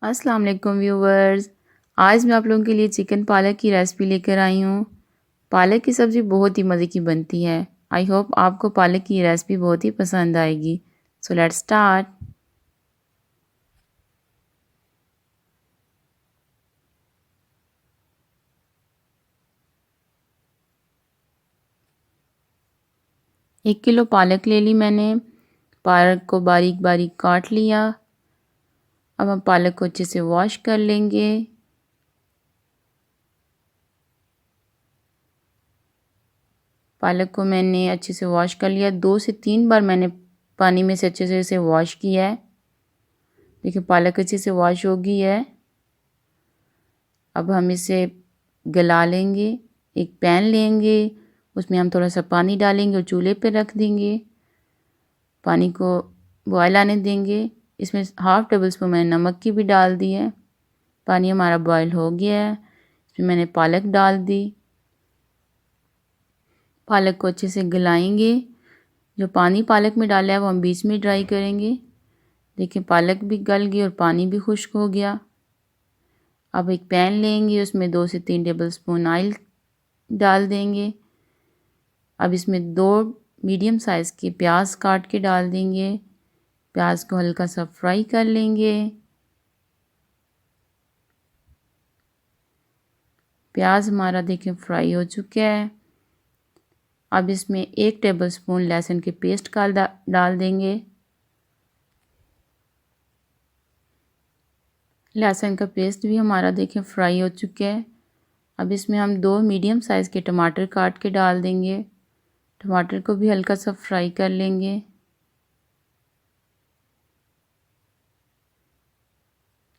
अस्सलाम वालेकुम व्यूवर्स। आज मैं आप लोगों के लिए चिकन पालक की रेसिपी लेकर आई हूँ। पालक की सब्ज़ी बहुत ही मज़े की बनती है। आई होप आपको पालक की रेसिपी बहुत ही पसंद आएगी। So let's start. एक किलो पालक ले ली मैंने। पालक को बारीक बारीक काट लिया। अब हम पालक को अच्छे से वॉश कर लेंगे। पालक को मैंने अच्छे से वॉश कर लिया। 2 से 3 बार मैंने पानी में से अच्छे से इसे वॉश किया है। देखिए पालक अच्छे से वॉश हो गई है। अब हम इसे गला लेंगे। एक पैन लेंगे, उसमें हम थोड़ा सा पानी डालेंगे और चूल्हे पे रख देंगे। पानी को बॉयल आने देंगे। इसमें हाफ़ टेबल स्पून मैंने नमक की भी डाल दी है। पानी हमारा बॉयल हो गया है। इसमें मैंने पालक डाल दी। पालक को अच्छे से गलाएंगे। जो पानी पालक में डाला है वो हम बीच में ड्राई करेंगे। देखिए पालक भी गल गई और पानी भी खुश्क हो गया। अब एक पैन लेंगे, उसमें 2 से 3 टेबल स्पून ऑयल डाल देंगे। अब इसमें 2 मीडियम साइज़ के प्याज काट के डाल देंगे। प्याज को हल्का सा फ्राई कर लेंगे। प्याज हमारा देखिए फ्राई हो चुका है। अब इसमें 1 टेबलस्पून लहसुन के पेस्ट का डाल देंगे। लहसुन का पेस्ट भी हमारा देखिए फ्राई हो चुका है। अब इसमें हम 2 मीडियम साइज़ के टमाटर काट के डाल देंगे। टमाटर को भी हल्का सा फ्राई कर लेंगे।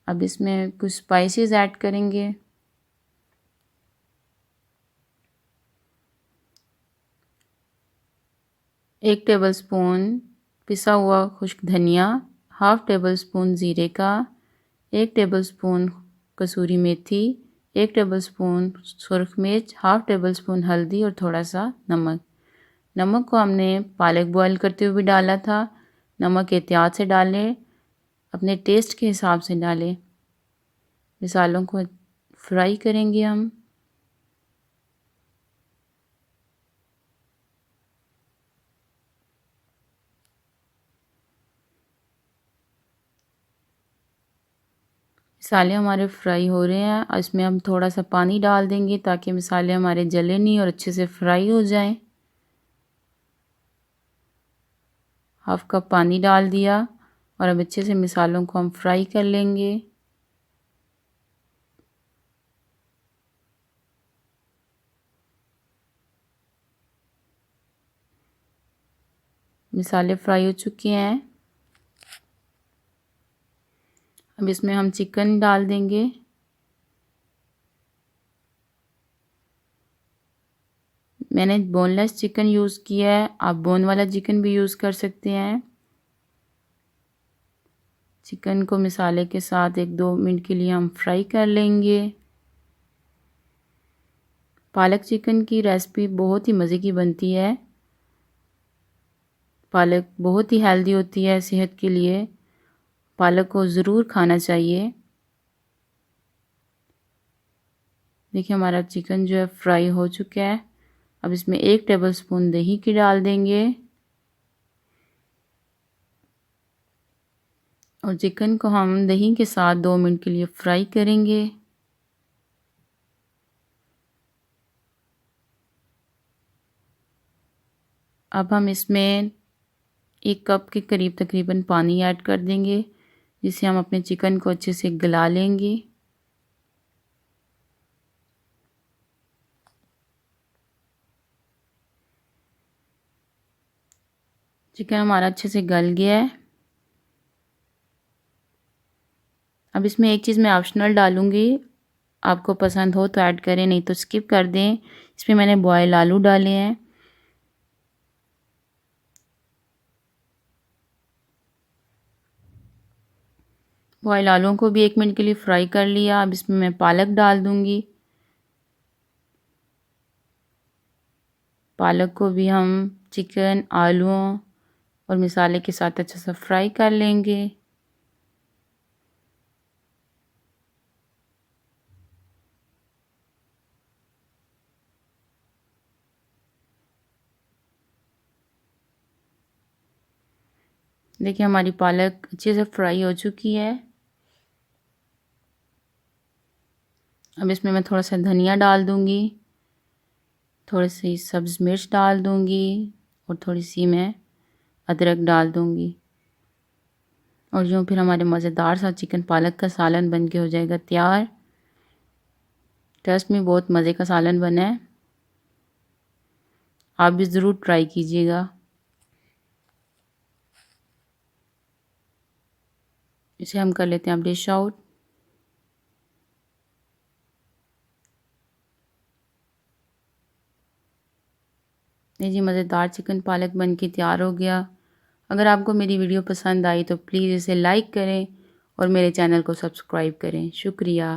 अब इसमें कुछ स्पाइसेस ऐड करेंगे। एक टेबलस्पून पिसा हुआ खुश्क धनिया, हाफ़ टेबल स्पून ज़ीरे का, 1 टेबलस्पून कसूरी मेथी, 1 टेबलस्पून सुरख मिर्च, हाफ़ टेबल स्पून हल्दी और थोड़ा सा नमक। नमक को हमने पालक बॉयल करते हुए भी डाला था। नमक एहतियात से डालें, अपने टेस्ट के हिसाब से डालें। मसालों को फ्राई करेंगे हम। मसाले हमारे फ्राई हो रहे हैं और इसमें हम थोड़ा सा पानी डाल देंगे ताकि मसाले हमारे जले नहीं और अच्छे से फ्राई हो जाएं। हाफ़ कप पानी डाल दिया और अब अच्छे से मसालों को हम फ्राई कर लेंगे। मसाले फ्राई हो चुके हैं। अब इसमें हम चिकन डाल देंगे। मैंने बोनलेस चिकन यूज़ किया है, आप बोन वाला चिकन भी यूज़ कर सकते हैं। चिकन को मसाले के साथ 1-2 मिनट के लिए हम फ्राई कर लेंगे। पालक चिकन की रेसिपी बहुत ही मज़े की बनती है। पालक बहुत ही हेल्दी होती है सेहत के लिए। पालक को ज़रूर खाना चाहिए। देखिए हमारा चिकन जो है फ्राई हो चुका है। अब इसमें 1 टेबलस्पून दही की डाल देंगे और चिकन को हम दही के साथ 2 मिनट के लिए फ्राई करेंगे। अब हम इसमें 1 कप के करीब तकरीबन पानी ऐड कर देंगे, जिससे हम अपने चिकन को अच्छे से गला लेंगे। चिकन हमारा अच्छे से गल गया है। अब इसमें एक चीज़ मैं ऑप्शनल डालूँगी, आपको पसंद हो तो ऐड करें, नहीं तो स्किप कर दें। इसमें मैंने बॉयल आलू डाले हैं। बॉयल आलूओं को भी 1 मिनट के लिए फ्राई कर लिया। अब इसमें मैं पालक डाल दूँगी। पालक को भी हम चिकन, आलूओं और मसाले के साथ अच्छे से फ्राई कर लेंगे। देखिए हमारी पालक अच्छे से फ्राई हो चुकी है। अब इसमें मैं थोड़ा सा धनिया डाल दूँगी, थोड़ी सी सब्ज़ मिर्च डाल दूँगी और थोड़ी सी मैं अदरक डाल दूँगी। और यूँ फिर हमारे मज़ेदार सा चिकन पालक का सालन बन के हो जाएगा तैयार। ट्रस्ट में बहुत मज़े का सालन बना है, आप भी ज़रूर ट्राई कीजिएगा। इसे हम कर लेते हैं अब डिश आउट। ये जी मज़ेदार चिकन पालक बन के तैयार हो गया। अगर आपको मेरी वीडियो पसंद आई तो प्लीज़ इसे लाइक करें और मेरे चैनल को सब्सक्राइब करें। शुक्रिया।